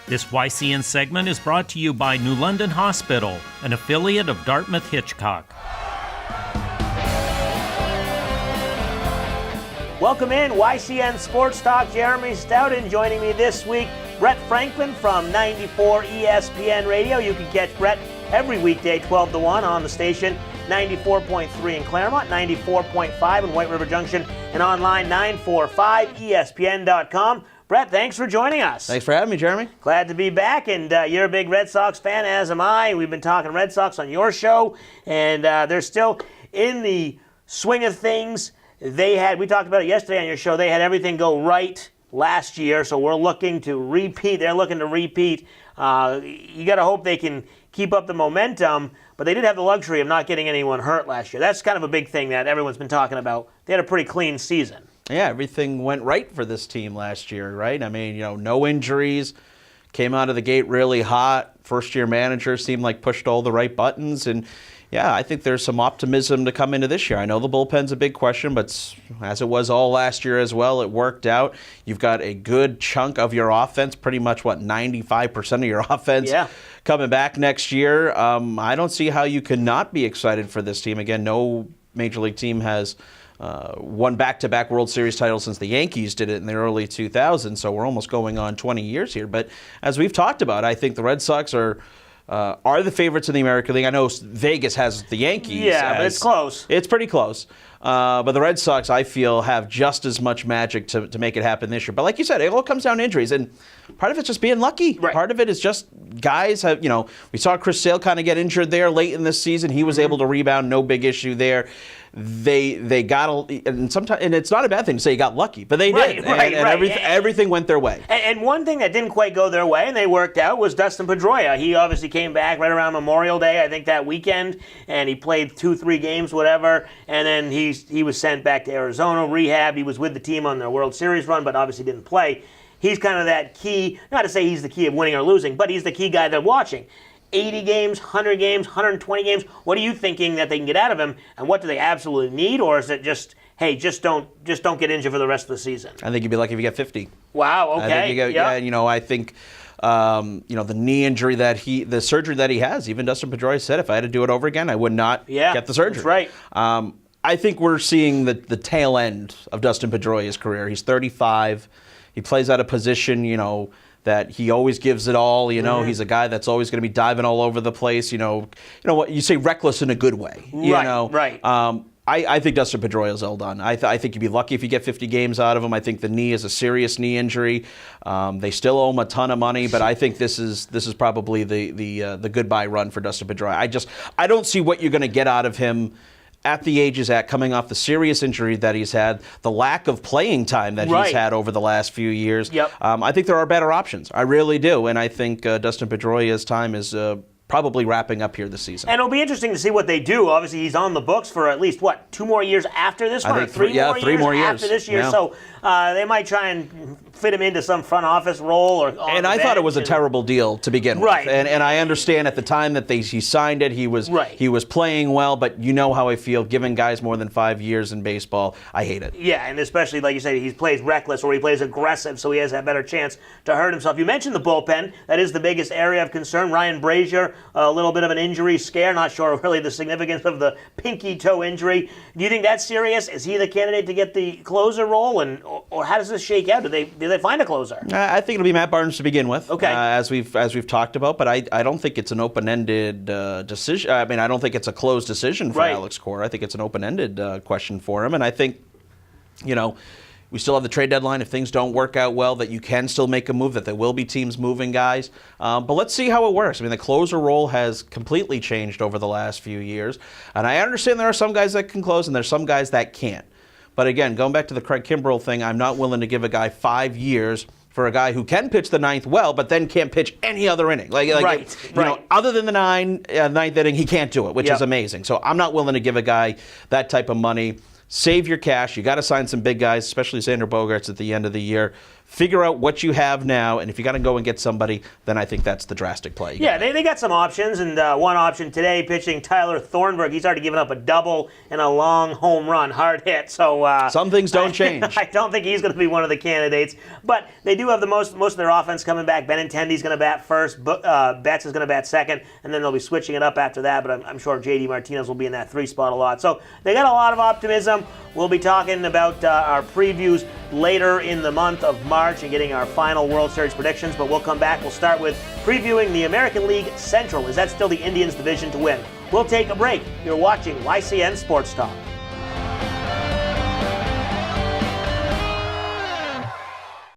This YCN segment is brought to you by New London Hospital, an affiliate of Dartmouth Hitchcock. Welcome in, YCN Sports Talk. Jeremy Stoughton joining me this week. Brett Franklin from 94 ESPN Radio. You can catch Brett every weekday 12 to 1 on the station, 94.3 in Claremont, 94.5 in White River Junction, and online 945ESPN.com. Brett, thanks for joining us. Thanks for having me, Jeremy. Glad to be back, and you're a big Red Sox fan, as am I. We've been talking Red Sox on your show, and they're still in the swing of things. We talked about it yesterday on your show, they had everything go right last year, so we're looking to repeat. They're looking to repeat. You got to hope they can keep up the momentum, but they did have the luxury of not getting anyone hurt last year. That's kind of a big thing that everyone's been talking about. They had a pretty clean season. Yeah, everything went right for this team last year, right? I mean, no injuries, came out of the gate really hot. First-year manager seemed like pushed all the right buttons, and yeah, I think there's some optimism to come into this year. I know the bullpen's a big question, but as it was all last year as well, it worked out. You've got a good chunk of your offense, pretty much, 95% of your offense coming back next year. I don't see how you could not be excited for this team. Again, no Major League team has won back-to-back World Series titles since the Yankees did it in the early 2000s, so we're almost going on 20 years here. But as we've talked about, I think the Red Sox are the favorites in the American League. I know Vegas has the Yankees. Yeah, but it's close. It's pretty close. But the Red Sox, I feel, have just as much magic to make it happen this year. But like you said, it all comes down to injuries. And part of it's just being lucky. Right. Part of it is just guys have, we saw Chris Sale kind of get injured there late in this season. He was able to rebound, no big issue there. They got, and sometimes, and it's not a bad thing to say you got lucky, but they did. Everything went their way. And one thing that didn't quite go their way, and they worked out, was Dustin Pedroia. He obviously came back right around Memorial Day, I think that weekend, and he played 2-3 games, whatever, and then he was sent back to Arizona, rehab. He was with the team on their World Series run, but obviously didn't play. He's kind of that key, not to say he's the key of winning or losing, but he's the key guy they're watching. 80 games, 100 games, 120 games. What are you thinking that they can get out of him, and what do they absolutely need, or is it just, hey, just don't get injured for the rest of the season? I think you'd be lucky if you get 50. Wow. Okay. I think I think the knee injury the surgery that he has. Even Dustin Pedroia said, if I had to do it over again, I would not get the surgery. That's right. I think we're seeing the tail end of Dustin Pedroia's career. He's 35. He plays out of position, that he always gives it all. He's a guy that's always going to be diving all over the place. What you say, reckless in a good way. Right. I think Dustin Pedroia's all done. I think you'd be lucky if you get 50 games out of him. I think the knee is a serious knee injury. They still owe him a ton of money, but I think this is probably the goodbye run for Dustin Pedroia. I don't see what you're going to get out of him at the age he's at, coming off the serious injury that he's had, the lack of playing time that he's had over the last few years. Yep. I think there are better options. I really do. And I think Dustin Pedroia's time is probably wrapping up here this season. And it'll be interesting to see what they do. Obviously, he's on the books for at least, 2 more years after this one? I think 3 more years after this year. Yeah. So they might try and fit him into some front office role. And I thought it was a terrible deal to begin with. Right. And I understand at the time that he signed it, he was playing well, but you know how I feel, giving guys more than 5 years in baseball, I hate it. Yeah, and especially, like you said, he plays reckless or he plays aggressive, so he has a better chance to hurt himself. You mentioned the bullpen. That is the biggest area of concern. Ryan Brazier, a little bit of an injury scare. Not sure really the significance of the pinky toe injury. Do you think that's serious? Is he the candidate to get the closer role, or how does this shake out? Do they find a closer? I think it'll be Matt Barnes to begin with. Okay. As we've talked about, but I don't think it's an open-ended decision. I mean, I don't think it's a closed decision for Alex Cora. I think it's an open-ended question for him, and I think, we still have the trade deadline. If things don't work out well, that you can still make a move, that there will be teams moving guys. But let's see how it works. I mean, the closer role has completely changed over the last few years. And I understand there are some guys that can close and there's some guys that can't. But again, going back to the Craig Kimbrell thing, I'm not willing to give a guy 5 years for a guy who can pitch the ninth well, but then can't pitch any other inning. Other than the ninth inning, he can't do it, which is amazing. So I'm not willing to give a guy that type of money. Save your cash. You got to sign some big guys, especially Xander Bogaerts at the end of the year. figure out what you have now, and if you got to go and get somebody, then I think that's the drastic play. Yeah, they got some options, and one option today, pitching Tyler Thornburg. He's already given up a double and a long home run, hard hit. So some things don't change. I don't think he's going to be one of the candidates, but they do have the most of their offense coming back. Benintendi's going to bat first, Betts is going to bat second, and then they'll be switching it up after that. But I'm sure J.D. Martinez will be in that 3 spot a lot. So they got a lot of optimism. We'll be talking about our previews later in the month of March and getting our final World Series predictions, but we'll come back. We'll start with previewing the American League Central. Is that still the Indians' division to win? We'll take a break. You're watching YCN Sports Talk.